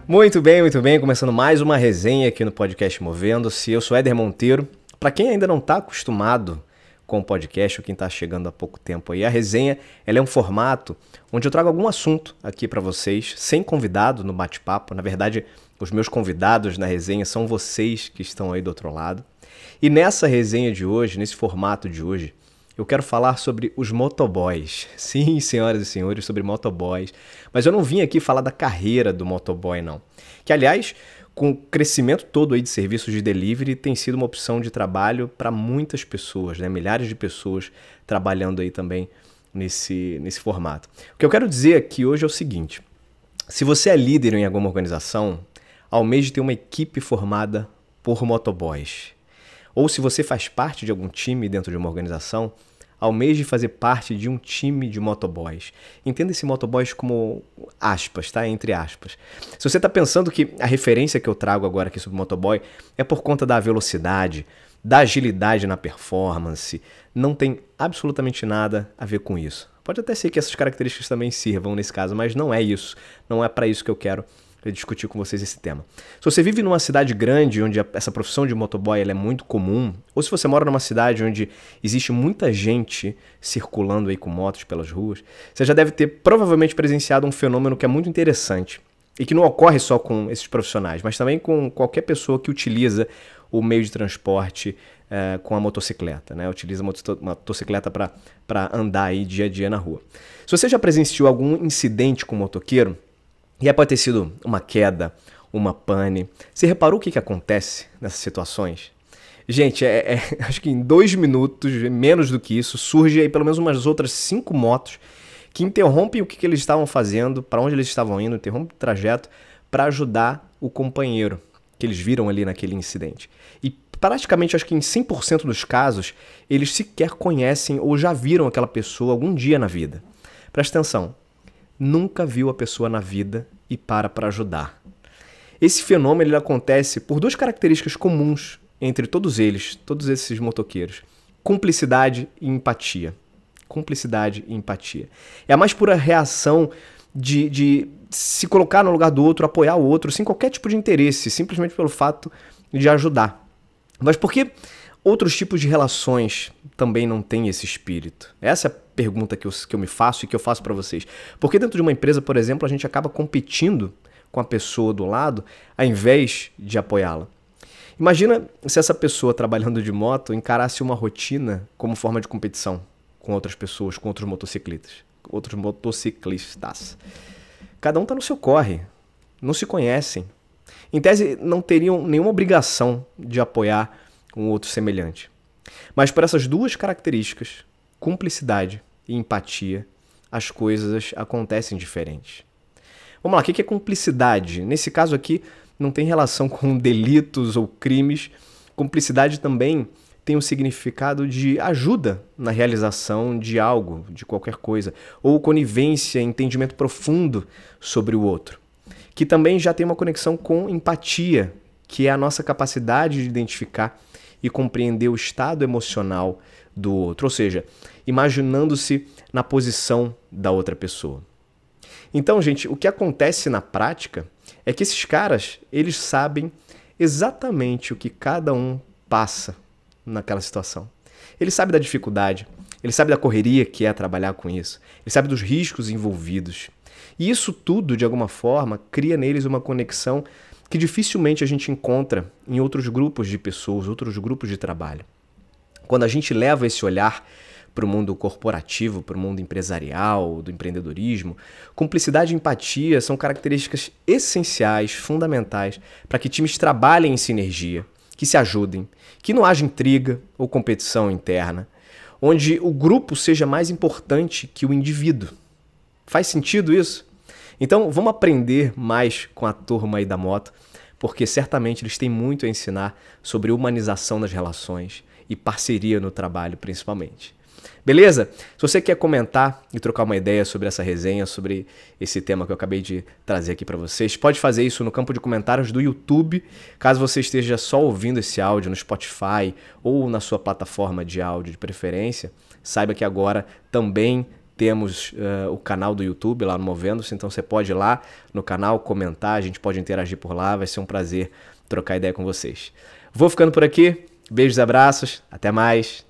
Muito bem, começando mais uma resenha aqui no podcast Movendo-se. Eu sou Éder Monteiro. Para quem ainda não está acostumado com o podcast, ou quem está chegando há pouco tempo aí, a resenha ela é um formato onde eu trago algum assunto aqui para vocês, sem convidado no bate-papo. Na verdade, os meus convidados na resenha são vocês que estão aí do outro lado. E nessa resenha de hoje, nesse formato de hoje, eu quero falar sobre os motoboys. Sim, senhoras e senhores, sobre motoboys. Mas eu não vim aqui falar da carreira do motoboy, não. Que, aliás, com o crescimento todo aí de serviços de delivery, tem sido uma opção de trabalho para muitas pessoas, né? Milhares de pessoas trabalhando aí também nesse formato. O que eu quero dizer aqui hoje é o seguinte. Se você é líder em alguma organização, almeje ter uma equipe formada por motoboys. Ou se você faz parte de algum time dentro de uma organização, almeje fazer parte de um time de motoboys. Entenda esse motoboys como aspas, tá? Entre aspas. Se você está pensando que a referência que eu trago agora aqui sobre motoboy é por conta da velocidade, da agilidade na performance, não tem absolutamente nada a ver com isso. Pode até ser que essas características também sirvam nesse caso, mas não é isso. Não é para isso que eu quero discutir com vocês esse tema. Se você vive numa cidade grande onde essa profissão de motoboy ela é muito comum, ou se você mora numa cidade onde existe muita gente circulando aí com motos pelas ruas, você já deve ter provavelmente presenciado um fenômeno que é muito interessante e que não ocorre só com esses profissionais, mas também com qualquer pessoa que utiliza o meio de transporte com a motocicleta, né? Utiliza uma motocicleta para andar aí dia a dia na rua. Se você já presenciou algum incidente com motoqueiro, e aí pode ter sido uma queda, uma pane. Você reparou o que acontece nessas situações? Gente, acho que em 2 minutos, menos do que isso, surge aí pelo menos umas outras 5 motos que interrompem o que eles estavam fazendo, para onde eles estavam indo, interrompem o trajeto para ajudar o companheiro que eles viram ali naquele incidente. E praticamente, acho que em 100% dos casos, eles sequer conhecem ou já viram aquela pessoa algum dia na vida. Presta atenção. Nunca viu a pessoa na vida e para ajudar. Esse fenômeno ele acontece por 2 características comuns entre todos esses motoqueiros. Cumplicidade e empatia. Cumplicidade e empatia. É a mais pura reação de se colocar no lugar do outro, apoiar o outro, sem qualquer tipo de interesse, simplesmente pelo fato de ajudar. Mas por que outros tipos de relações também não têm esse espírito? Essa é a pergunta que eu me faço e que eu faço para vocês. Porque dentro de uma empresa, por exemplo, a gente acaba competindo com a pessoa do lado ao invés de apoiá-la. Imagina se essa pessoa trabalhando de moto encarasse uma rotina como forma de competição com outras pessoas, com outros motociclistas. Cada um está no seu corre, não se conhecem. Em tese, não teriam nenhuma obrigação de apoiar um outro semelhante. Mas por essas 2 características, cumplicidade e empatia, as coisas acontecem diferentes. Vamos lá, o que é cumplicidade? Nesse caso aqui, não tem relação com delitos ou crimes. Cumplicidade também tem um significado de ajuda na realização de algo, de qualquer coisa, ou conivência, entendimento profundo sobre o outro, que também já tem uma conexão com empatia, que é a nossa capacidade de identificar e compreender o estado emocional do outro, ou seja, imaginando-se na posição da outra pessoa. Então, gente, o que acontece na prática é que esses caras, eles sabem exatamente o que cada um passa naquela situação. Ele sabe da dificuldade, ele sabe da correria que é trabalhar com isso, ele sabe dos riscos envolvidos. E isso tudo, de alguma forma, cria neles uma conexão que dificilmente a gente encontra em outros grupos de pessoas, outros grupos de trabalho. Quando a gente leva esse olhar para o mundo corporativo, para o mundo empresarial, do empreendedorismo, cumplicidade e empatia são características essenciais, fundamentais, para que times trabalhem em sinergia, que se ajudem, que não haja intriga ou competição interna, onde o grupo seja mais importante que o indivíduo. Faz sentido isso? Então, vamos aprender mais com a turma aí da moto, porque certamente eles têm muito a ensinar sobre humanização das relações e parceria no trabalho, principalmente. Beleza? Se você quer comentar e trocar uma ideia sobre essa resenha, sobre esse tema que eu acabei de trazer aqui para vocês, pode fazer isso no campo de comentários do YouTube. Caso você esteja só ouvindo esse áudio no Spotify ou na sua plataforma de áudio de preferência, saiba que agora também temos o canal do YouTube lá no Movendo-se, então você pode ir lá no canal, comentar, a gente pode interagir por lá, vai ser um prazer trocar ideia com vocês. Vou ficando por aqui, beijos e abraços, até mais!